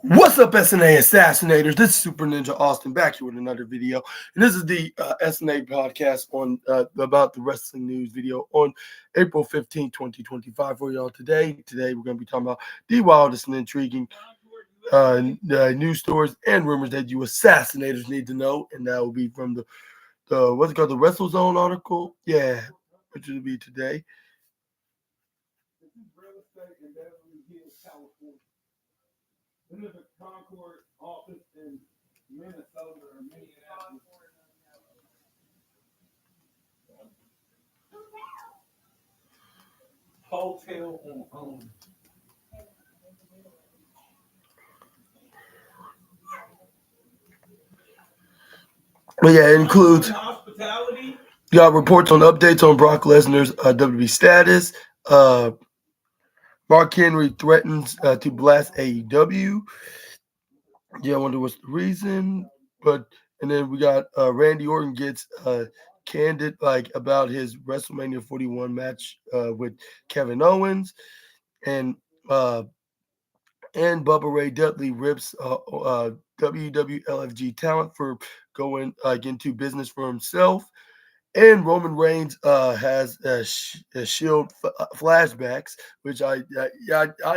What's up, SNA Assassinators? This is Super Ninja Austin back here with another video. And this is the SNA podcast on about the wrestling news video on April 15th, 2025 for y'all today. Today, we're going to be talking about the wildest and intriguing news stories and rumors that you assassinators need to know. And that will be from the what's it called, the WrestleZone article? Yeah, which will be today. This is real estate in Beverly Hills, California. There's a Concord office in Minnesota or Minneapolis. Hotel on. But yeah, it includes hospitality. Got reports on updates on Brock Lesnar's WWE status. Mark Henry threatens to blast AEW. Yeah, I wonder what's the reason. And then we got Randy Orton gets candid about his WrestleMania 41 match with Kevin Owens, and uh, and Bubba Ray Dudley rips WWLFG talent for going into business for himself. And Roman Reigns has Shield flashbacks, which I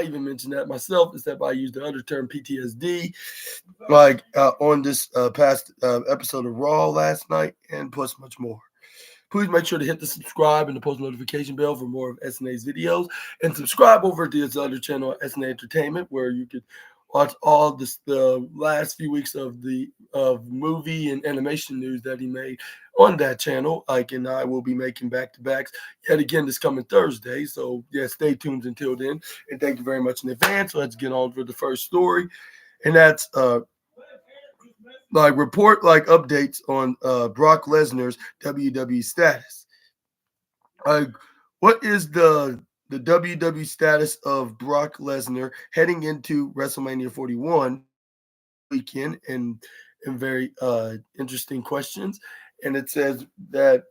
even mentioned that myself, except I used the other term PTSD, on this past episode of Raw last night, and plus much more. Please make sure to hit the subscribe and the post notification bell for more of SNA's videos, and subscribe over to this other channel, SNA Entertainment, where you could watch all the last few weeks of movie and animation news that he made on that channel. And I will be making back-to-backs yet again this coming Thursday. So yeah, stay tuned until then. And thank you very much in advance. Let's get on for the first story. And that's updates on Brock Lesnar's WWE status. What is the WWE status of Brock Lesnar heading into WrestleMania 41 weekend? And very interesting questions. And it says that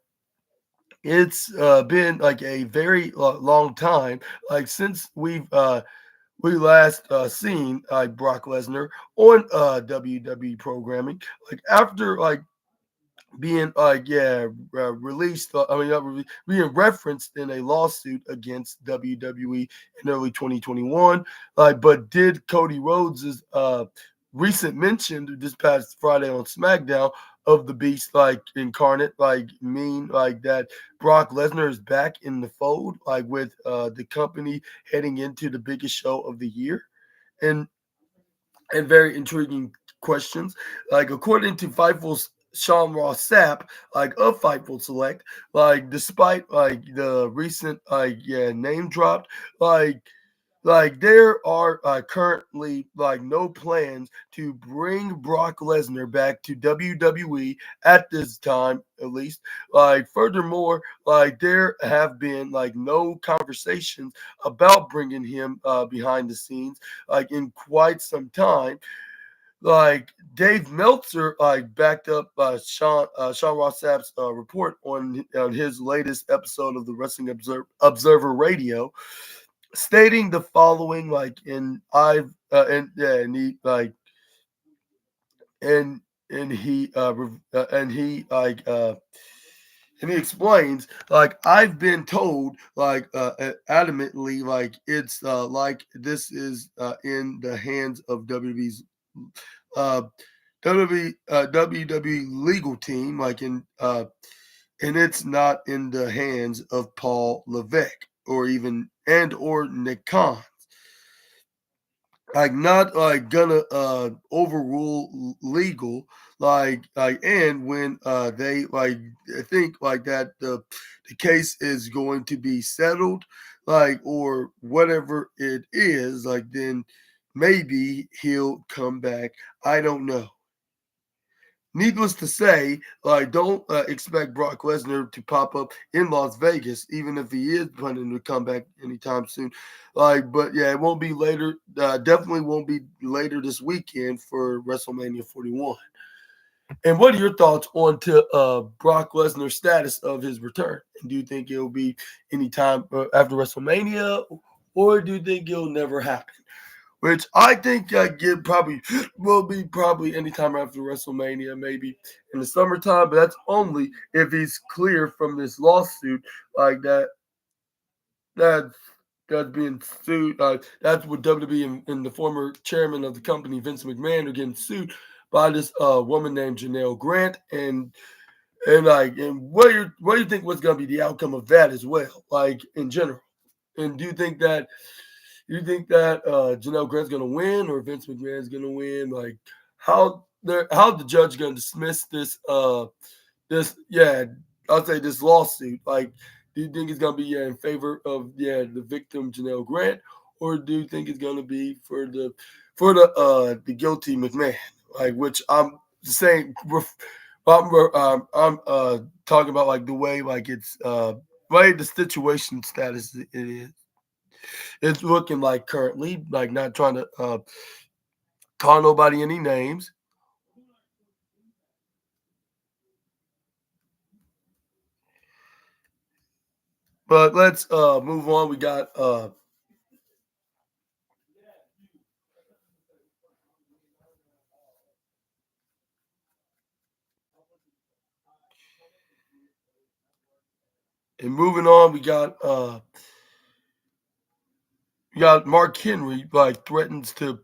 it's been a very long time, since we last seen Brock Lesnar on WWE programming, after being released. Being referenced in a lawsuit against WWE in early 2021. But did Cody Rhodes' recent mention this past Friday on SmackDown of the Beast incarnate mean that Brock Lesnar is back in the fold with the company heading into the biggest show of the year? And very intriguing questions. According to Fightful's Sean Ross Sapp, of Fightful Select, despite the recent name dropped, there are currently no plans to bring Brock Lesnar back to WWE at this time, at least. Furthermore, there have been no conversations about bringing him behind the scenes in quite some time. Dave Meltzer backed up Sean Ross Sapp's report on his latest episode of the Wrestling Observer Radio, stating the following, and he explains, I've been told, adamantly, it's this is in the hands of WWE's uh, WWE legal team, and it's not in the hands of Paul Levesque or Nick Khan. Not gonna overrule legal, and when they think that the case is going to be settled, or whatever it is, then maybe he'll come back. I don't know. Needless to say, don't expect Brock Lesnar to pop up in Las Vegas, even if he is planning to come back anytime soon. But yeah, it won't be later. Definitely won't be later this weekend for WrestleMania 41. And what are your thoughts on Brock Lesnar's status of his return? And do you think it'll be anytime after WrestleMania, or do you think it'll never happen? which I think get probably will be probably anytime after WrestleMania, maybe in the summertime. But that's only if he's clear from this lawsuit like that. That's that's being sued. That's what WWE and the former chairman of the company, Vince McMahon, are getting sued by this woman named Janelle Grant, and what do you think was going to be the outcome of that as well, like in general? And do you think that Janelle Grant's going to win or Vince McMahon's going to win? Like how the judge going to dismiss this I'll say this lawsuit? Like, do you think it's gonna be in favor of the victim Janelle Grant, or do you think it's gonna be for the guilty McMahon? Like, which I'm saying, I'm talking about like the way like it's way the situation status it is. It's looking like currently, like not trying to call nobody any names. But let's move on. We got and moving on, we got Mark Henry like threatens to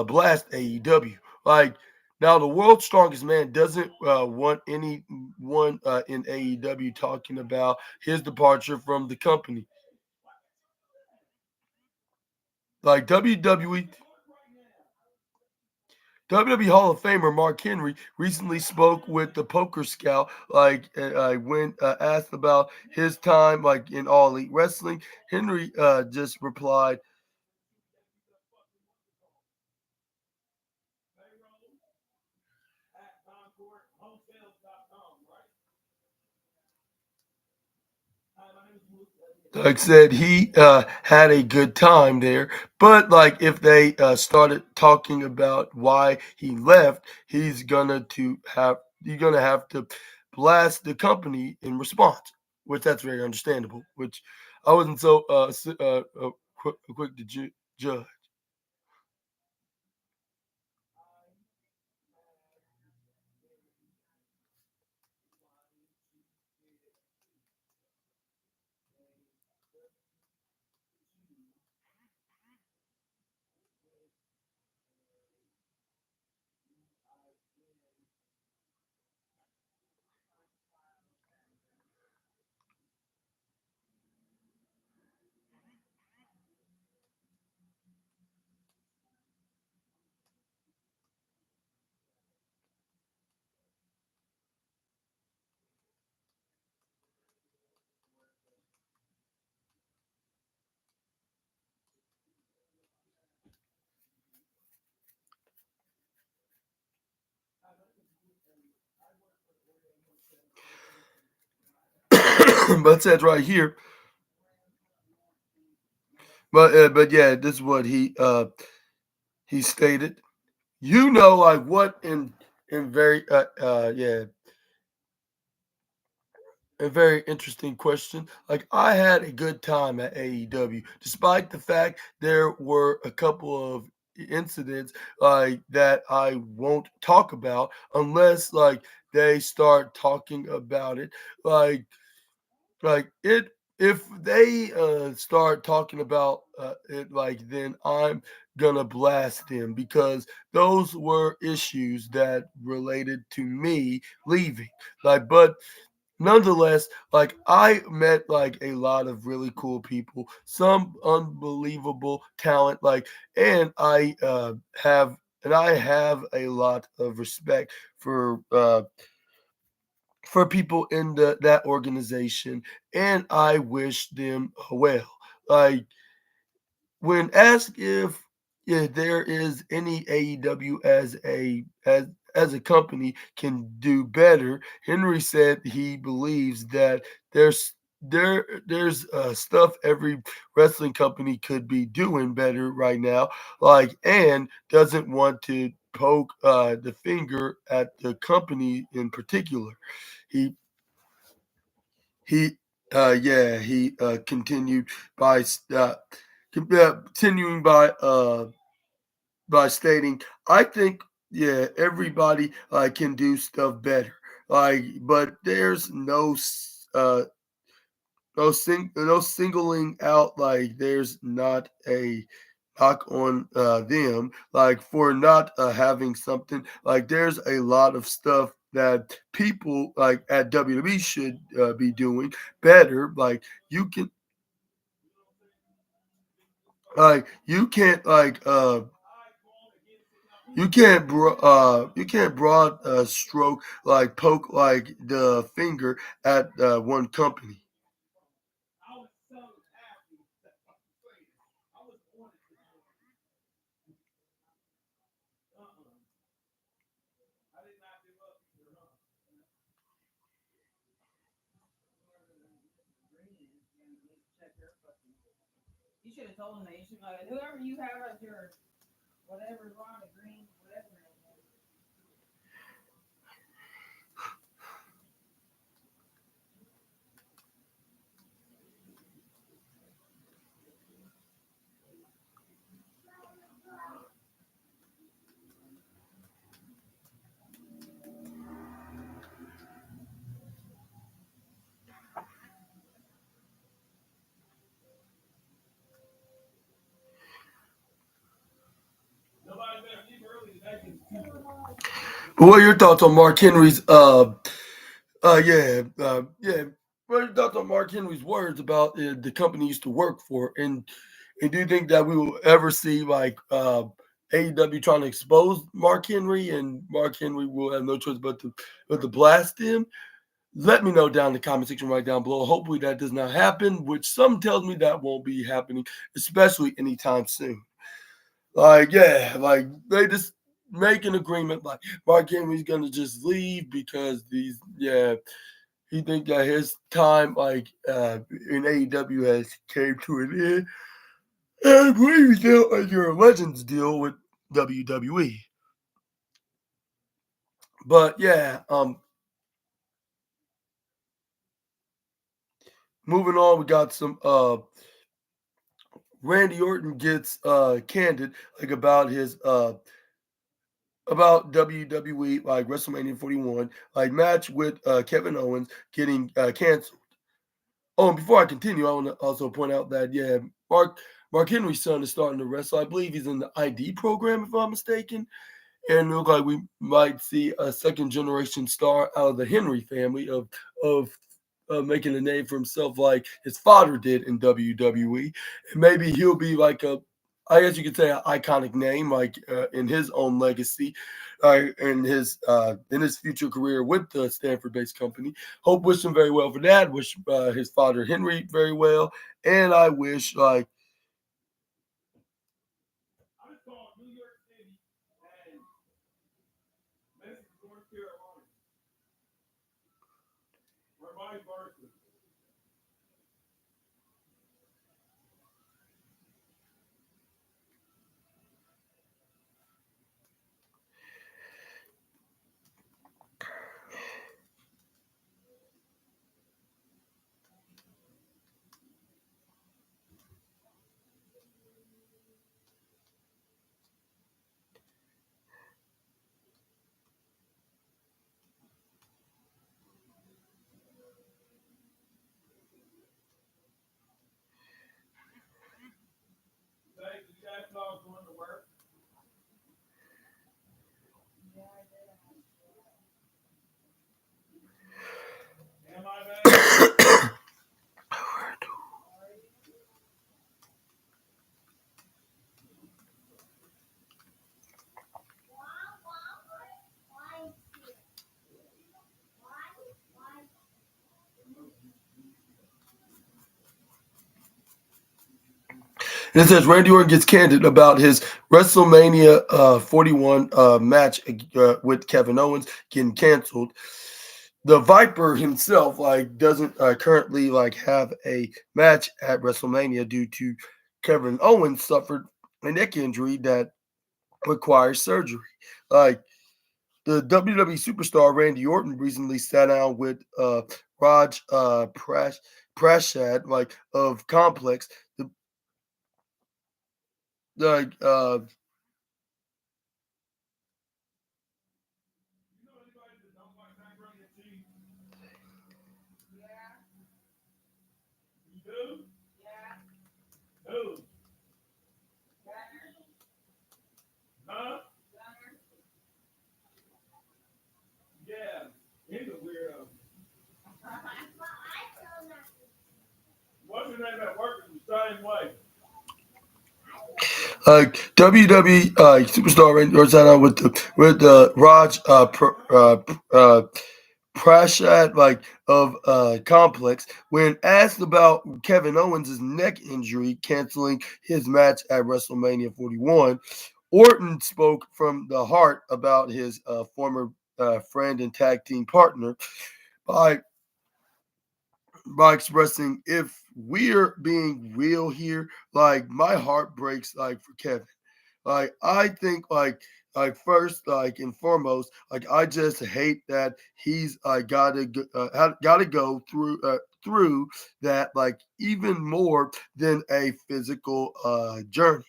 blast AEW. Like now, the world's strongest man doesn't want anyone in AEW talking about his departure from the company. Like WWE Hall of Famer Mark Henry recently spoke with the Poker Scout, like when asked about his time, like in All Elite Wrestling. Henry just replied, like said he had a good time there, but like if they started talking about why he left, he's gonna have to blast the company in response, which that's very understandable. Which I wasn't so quick to judge. But it says right here, but yeah, this is what he stated. Like what in very a very interesting question. Like I had a good time at AEW, despite the fact there were a couple of incidents like that I won't talk about unless like they start talking about it. Like it if they start talking about it, like then I'm gonna blast them because those were issues that related to me leaving. Like, but nonetheless, like I met like a lot of really cool people, some unbelievable talent, like, and I have a lot of respect for people in that organization, and I wish them well. Like when asked if there is any AEW as a company can do better, Henry said he believes that there's stuff every wrestling company could be doing better right now, like, and doesn't want to poke the finger at the company in particular. He he continued by continuing by stating, I think, yeah, everybody can do stuff better. But there's no singling out. Like, there's not a knock on them, like, for not having something. Like, there's a lot of stuff that people like at WWE should be doing better. Like, you can you can't you can't broad stroke, like poke like the finger at one company. What are your thoughts on Mark Henry's yeah. What are your thoughts on Mark Henry's words about the company he used to work for? And do you think that we will ever see like AEW trying to expose Mark Henry, and Mark Henry will have no choice but to blast him? Let me know down in the comment section right down below. Hopefully that does not happen, which some tells me that won't be happening, especially anytime soon. Like, yeah, like they just make an agreement. Like, Mark Henry's gonna just leave because he think that his time in AEW has came to an end. And I believe he's still under a Legends deal with WWE. But yeah, moving on, we got some Randy Orton gets candid, like, about WWE, like WrestleMania 41, like match with Kevin Owens getting canceled. Oh, and before I continue, I want to also point out that, yeah, Mark Henry's son is starting to wrestle. I believe he's in the ID program, if I'm mistaken. And it looks like we might see a second generation star out of the Henry family of making a name for himself like his father did in WWE. And maybe he'll be like I guess you could say, an iconic name, like in his own legacy, in his future career with the Stanford-based company. Wish him very well for that. Wish his father Henry very well, and I wish like And it says Randy Orton gets candid about his WrestleMania 41 match with Kevin Owens getting canceled. The Viper himself like doesn't currently like have a match at WrestleMania due to Kevin Owens suffered a neck injury that requires surgery. Like, the WWE superstar Randy Orton recently sat down with Raj Prashad, like, of Complex, like WWE superstar Randy Orton sat down with the Raj Prashad of Complex when asked about Kevin Owens' neck injury canceling his match at WrestleMania 41. Orton spoke from the heart about his former friend and tag team partner by expressing, if we're being real here, my heart breaks for Kevin. I think first and foremost, I just hate that he's gotta go through that even more than a physical journey.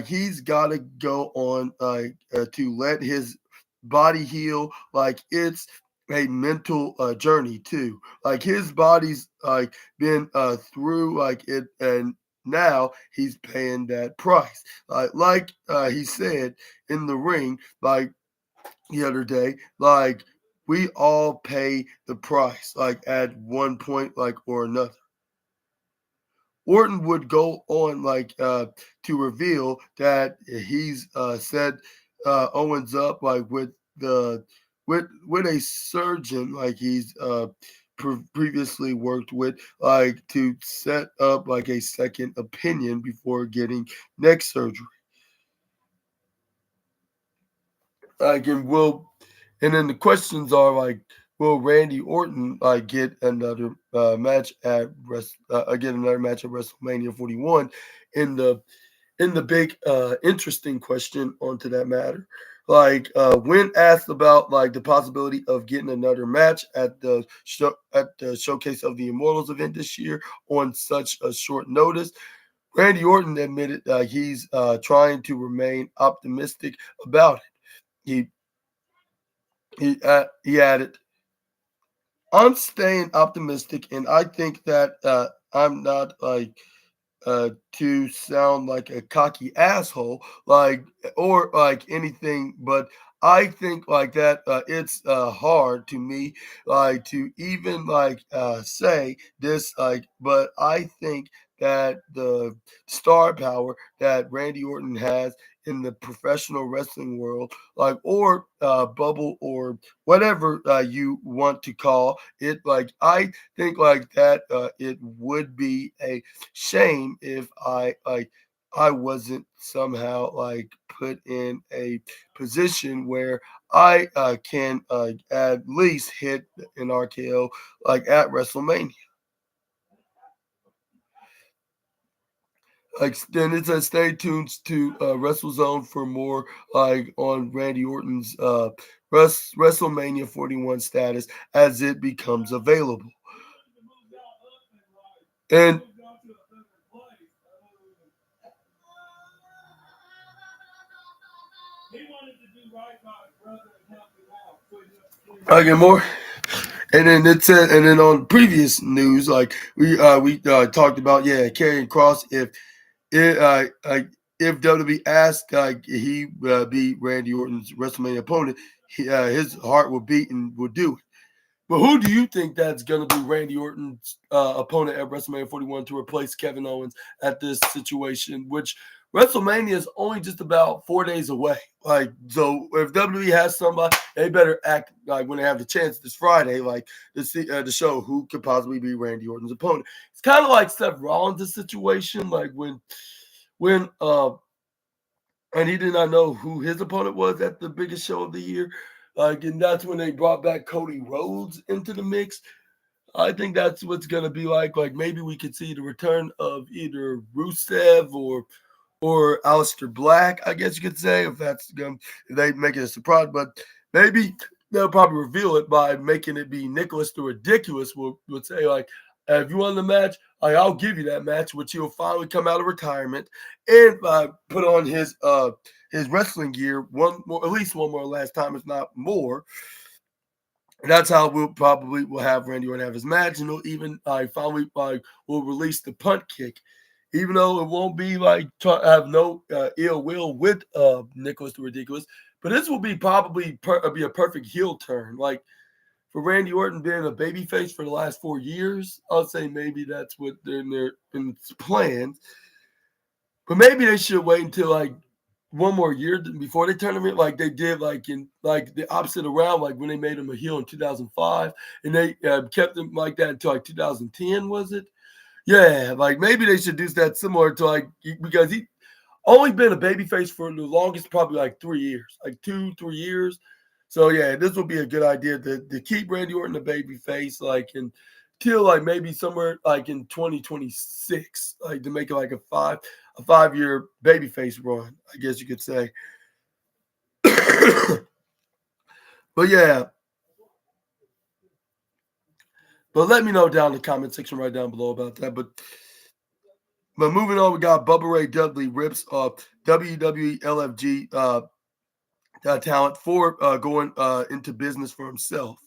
He's got to go on to let his body heal. It's a mental journey too. His body's been through it, and now he's paying that price. He said in the ring the other day, we all pay the price at one point or another. Orton would go on to reveal that he's set Owens up with a surgeon he's previously worked with to set up a second opinion before getting neck surgery. And then the questions are will Randy Orton get another match at WrestleMania 41? In the big interesting question onto that matter, when asked about the possibility of getting another match at the Showcase of the Immortals event this year on such a short notice, Randy Orton admitted he's trying to remain optimistic about it. He added, "I'm staying optimistic, and I think that I'm not to sound like a cocky asshole, or anything, but I think that it's hard to me to even say this, but I think that the star power that Randy Orton has in the professional wrestling world, or bubble, or whatever you want to call it, I think that it would be a shame if I wasn't somehow put in a position where I can at least hit an RKO at WrestleMania." Then it says stay tuned to WrestleZone for more on Randy Orton's WrestleMania 41 status as it becomes available. And I get more. And then it said, and then on previous news, we talked about, Karrion Cross, if WWE asked he be Randy Orton's WrestleMania opponent, his heart will beat and will do it. But who do you think that's going to be Randy Orton's opponent at WrestleMania 41 to replace Kevin Owens at this situation, which WrestleMania is only just about 4 days away. So if WWE has somebody, they better act when they have the chance this Friday, to show who could possibly be Randy Orton's opponent. It's kind of like Seth Rollins' situation, when and he did not know who his opponent was at the biggest show of the year. And that's when they brought back Cody Rhodes into the mix. I think that's what's gonna be like. Maybe we could see the return of either Rusev or Aleister Black, I guess you could say, if they make it a surprise. But maybe they'll probably reveal it by making it be Nicholas the Ridiculous would say if you want the match, I'll give you that match, which he'll finally come out of retirement and put on his wrestling gear one more, at least one more last time, if not more. And that's how we'll have Randy Orton have his match, and he'll even finally will release the punt kick, even though it won't be have no ill will with Nicholas the Ridiculous. But this will be probably be a perfect heel turn, like for Randy Orton being a babyface for the last 4 years. I'll say maybe that's what they're in their plans. But maybe they should wait until one more year before they turn him in, like they did, in the opposite around, like when they made him a heel in 2005, and they kept him like that until 2010, was it? Yeah, like maybe they should do that similar to because he only been a babyface for the longest, probably 3 years, like 2-3 years. So yeah, this would be a good idea to keep Randy Orton a babyface, until maybe somewhere in 2026, to make it a 5-year babyface run, I guess you could say. But yeah. But let me know down in the comment section right down below about that. But moving on, we got Bubba Ray Dudley rips WWE LFG talent for going into business for himself.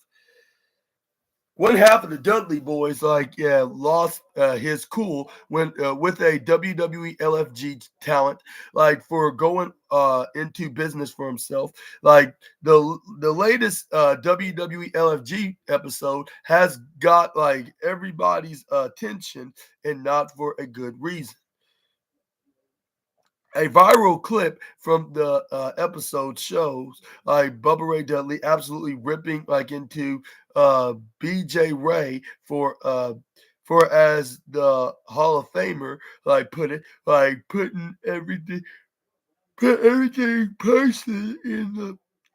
One half of the Dudley boys, lost his cool when with a WWE LFG talent, for going into business for himself. Like the latest WWE LFG episode has got everybody's attention, and not for a good reason. A viral clip from the episode shows Bubba Ray Dudley absolutely ripping into BJ Ray for as the Hall of Famer put it, put everything personal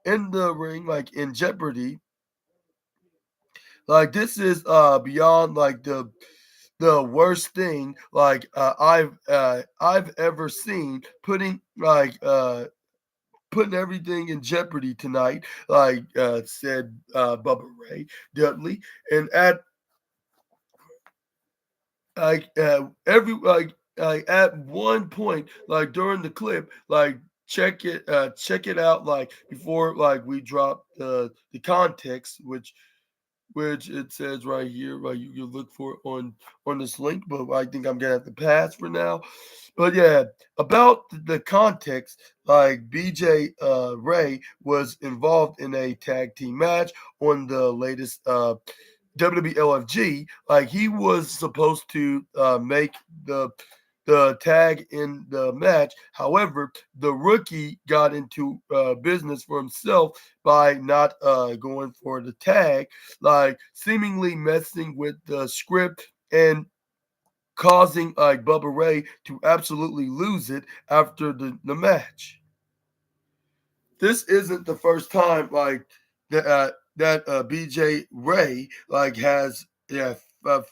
in the ring, in jeopardy. This is beyond the worst thing I've ever seen, putting everything in jeopardy tonight, said Bubba Ray Dudley. And at every at one point, during the clip, check it out, before we drop the context, which it says right here, you can look for it on this link, but I think I'm gonna have to pass for now. But yeah, about the context, BJ Ray was involved in a tag team match on the latest WWE LFG. He was supposed to make the tag in the match. However, the rookie got into business for himself by not going for the tag, seemingly messing with the script and causing Bubba Ray to absolutely lose it after the match. This isn't the first time that BJ Ray has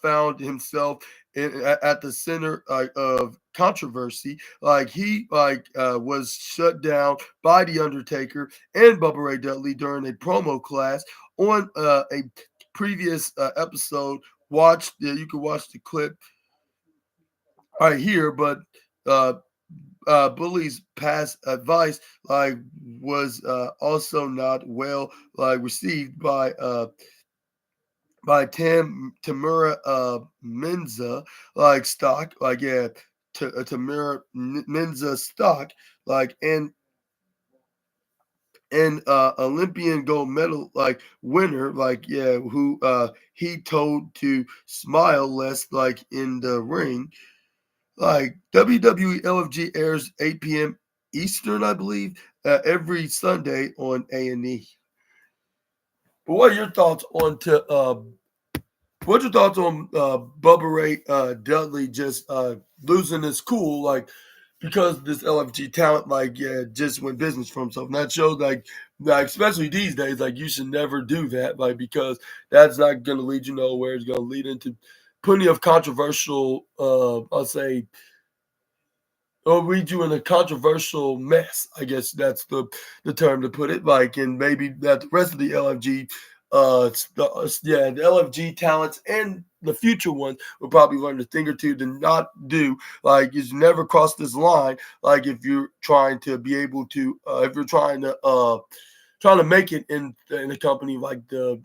found himself at the center of controversy. He was shut down by the Undertaker and Bubba Ray Dudley during a promo class on a previous episode. You can watch the clip right here, but Bully's past advice was also not well received by Tamura Menza stock, Tamura Menza stock, and Olympian gold medal winner, who he told to smile less in the ring. WWE LFG airs 8 p.m. Eastern, I believe, every Sunday on A&E. But what's your thoughts on Bubba Ray Dudley just losing his cool, because this LFG talent, just went business for himself? And that shows, especially these days, you should never do that, because that's not going to lead you nowhere. It's going to lead into plenty of controversial, I'll say, or lead you in a controversial mess. I guess that's the term to put it. And maybe that the rest of the LFG, the LFG talents and the future ones will probably learn a thing or two to not do. Like, you never cross this line. Like, if you're trying to be able to, if you're trying to make it in a company like the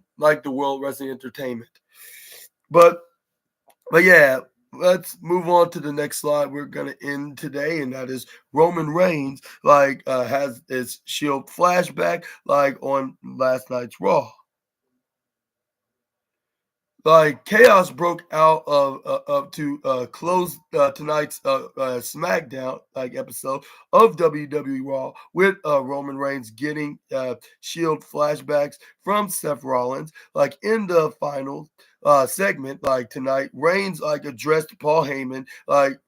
World Wrestling Entertainment. But yeah, let's move on to the next slide. We're gonna end today, and that is Roman Reigns has his Shield flashback like on last night's Raw. Like, chaos broke out of to close tonight's SmackDown like episode of WWE Raw with Roman Reigns getting Shield flashbacks from Seth Rollins. Like, in the final segment, like tonight, Reigns like addressed Paul Heyman like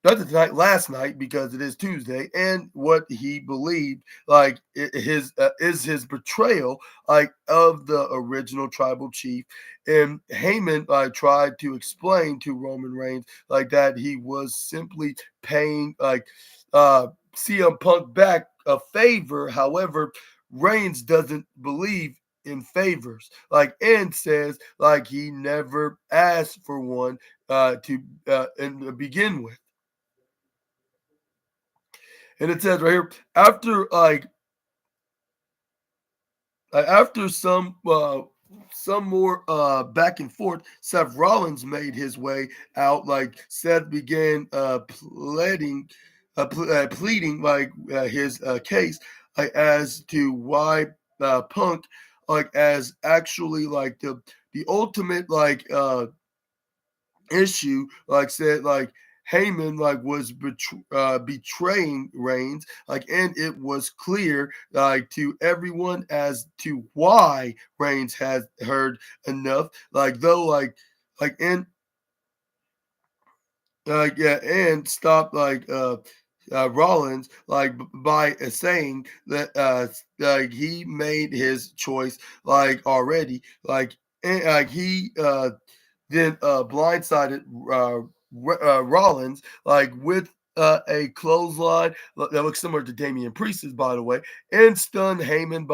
not tonight, last night, because it is Tuesday, and what he believed like his is his betrayal like of the original tribal chief. And Heyman tried to explain to Roman Reigns like that he was simply paying CM Punk back a favor. However, Reigns doesn't believe in favors, like, and says like he never asked for one to begin with. And it says right here, after some more back and forth, Seth Rollins made his way out. Like, Seth began pleading like his case as to why Punk like as actually like the ultimate issue, like said like Heyman like was betraying Reigns, like, and it was clear like to everyone as to why Reigns has heard enough, like though and yeah, and stop Rollins by saying that like he made his choice like already, like, and he then blindsided Rollins like with a clothesline that looks similar to Damian Priest's, by the way, and stunned Heyman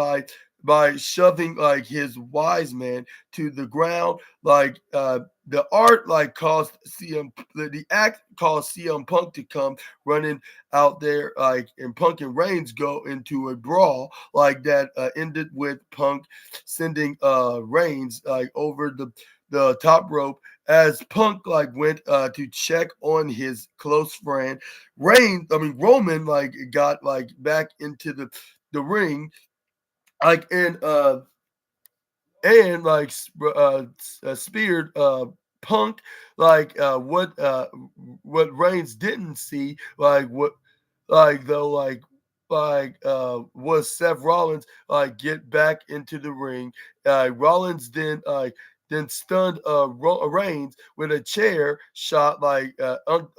by shoving like his wise man to the ground. Like, the art like caused the act caused CM Punk to come running out there, like, and Punk and Reigns go into a brawl like that ended with Punk sending Reigns like over the top rope as Punk like went to check on his close friend. Roman like got like back into the ring, like, and like speared Punk, like what Reigns didn't see, like what like though was Seth Rollins get back into the ring. Rollins then stunned Reigns with a chair shot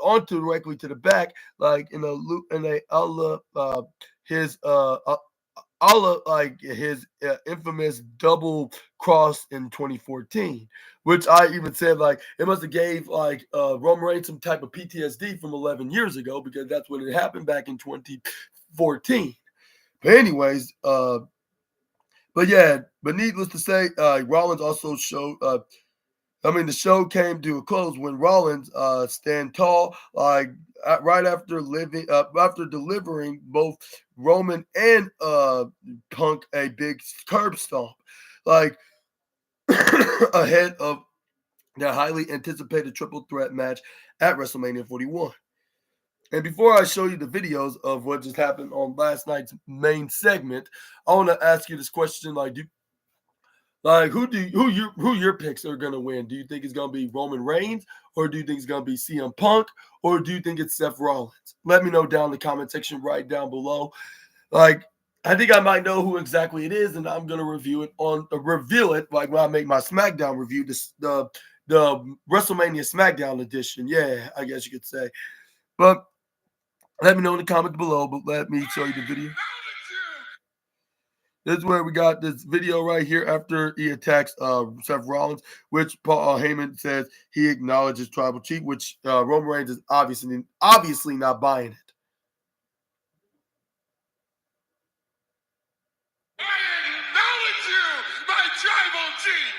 onto directly to the back, like in a loop in a his like his infamous double cross in 2014, which I even said like it must have gave like Roman Reigns some type of PTSD from 11 years ago, because that's when it happened back in 2014. But anyways, but yeah, but needless to say, Rollins also showed. The show came to a close when Rollins stand tall, like right after delivering both Roman and Punk a big curb stomp, like ahead of their highly anticipated triple threat match at WrestleMania 41. And before I show you the videos of what just happened on last night's main segment, I want to ask you this question: who your picks are gonna win? Do you think it's gonna be Roman Reigns, or do you think it's gonna be CM Punk, or do you think it's Seth Rollins? Let me know down in the comment section right down below. Like, I think I might know who exactly it is, and I'm gonna reveal it like when I make my SmackDown review, the WrestleMania SmackDown edition. Yeah, I guess you could say. But let me know in the comments below. But let me show you the video. This is where we got this video right here after he attacks Seth Rollins, which Paul Heyman says he acknowledges tribal chief, which Roman Reigns is obviously not buying it. I acknowledge you, my tribal chief.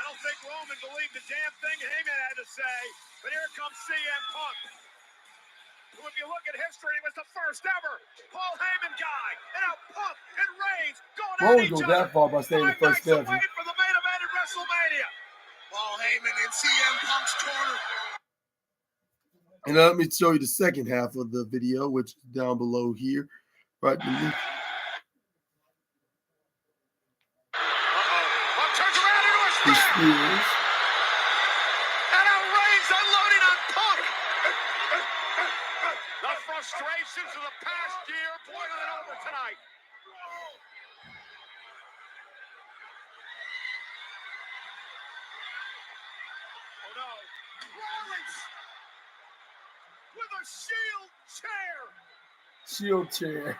don't think Roman believed the damn thing Heyman had to say, but here comes CM Punk, who, if you look at history, was the first ever Paul Heyman guy. And now Punk and Reigns going at each other. That far by saying the first ever. Away from the main event at WrestleMania. Paul Heyman in CM Punk's corner. And let me show you the second half of the video, which is down below here, right beneath. Punk turns around into a spear. And now Reigns unloading on Punk. The frustrations of the past year boiling over tonight. Oh no. Rollins with a shield chair. Shield chair.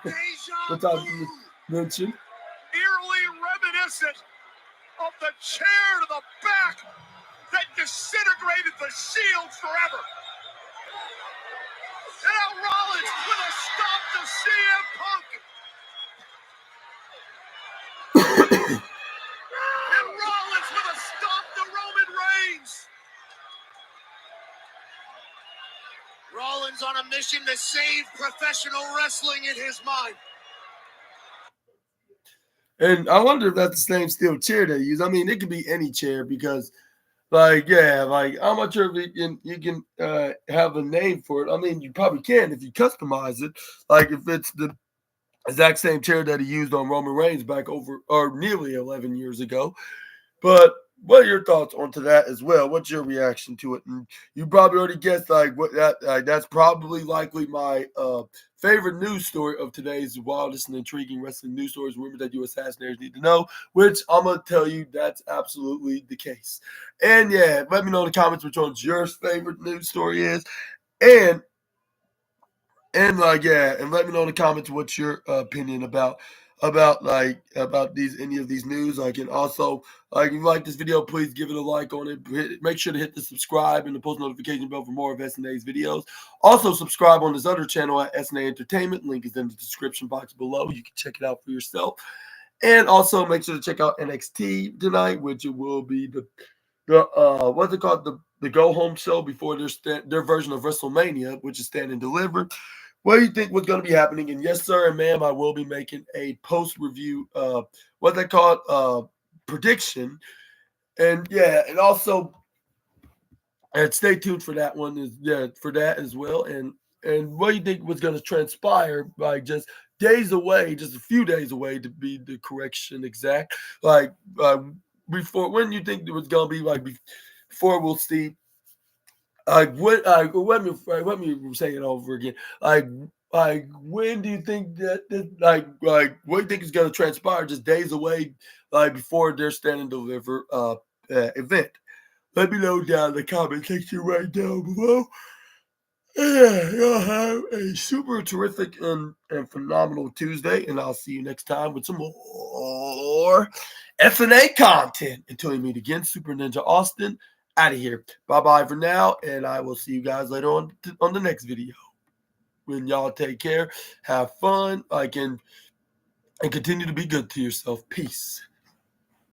What I mentioned. Eerily reminiscent of the chair to the back that disintegrated the Shield forever. And now Rollins with a stop to CM Punk. And Rollins with a stop to Roman Reigns. Rollins on a mission to save professional wrestling in his mind. And I wonder if that's the same steel chair they use. I mean, it could be any chair because, like, yeah, like I'm not sure if you can have a name for it. I mean, you probably can if you customize it. Like if it's the exact same chair that he used on Roman Reigns back over or nearly 11 years ago. But what are your thoughts onto that as well? What's your reaction to it? And you probably already guessed like what that's probably likely my favorite news story of today's wildest and intriguing wrestling news stories, rumors that you assassinators need to know, which I'm gonna tell you that's absolutely the case. And yeah, let me know in the comments which one's your favorite news story is. And let me know in the comments what's your opinion about these any of these news. Like, and also, like, if you like this video, please give it a like on it. Make sure to hit the subscribe and the post notification bell for more of SNA's videos. Also, subscribe on this other channel at SNA Entertainment. Link is in the description box below. You can check it out for yourself. And also, make sure to check out NXT tonight, which it will be the what's it called, the go home show before their version of WrestleMania, which is Stand and Deliver. What do you think what's going to be happening? And yes, sir, and ma'am, I will be making a post-review, what they call prediction. And yeah, and also, and stay tuned for that one, for that as well. And what do you think was going to transpire by just days away, just a few days away to be the correction exact, like before, when you think it was going to be like before we'll see. Let me say it over again. Like, when do you think that what do you think is going to transpire? Just days away, like before their Stand and Deliver event. Let me know down in the comment section right down below. Yeah, y'all have a super terrific and phenomenal Tuesday, and I'll see you next time with some more SNA content. Until we meet again, Super Ninja Austin out of here. Bye-bye for now, and I will see you guys later on the next video. When y'all take care, have fun, and continue to be good to yourself. Peace.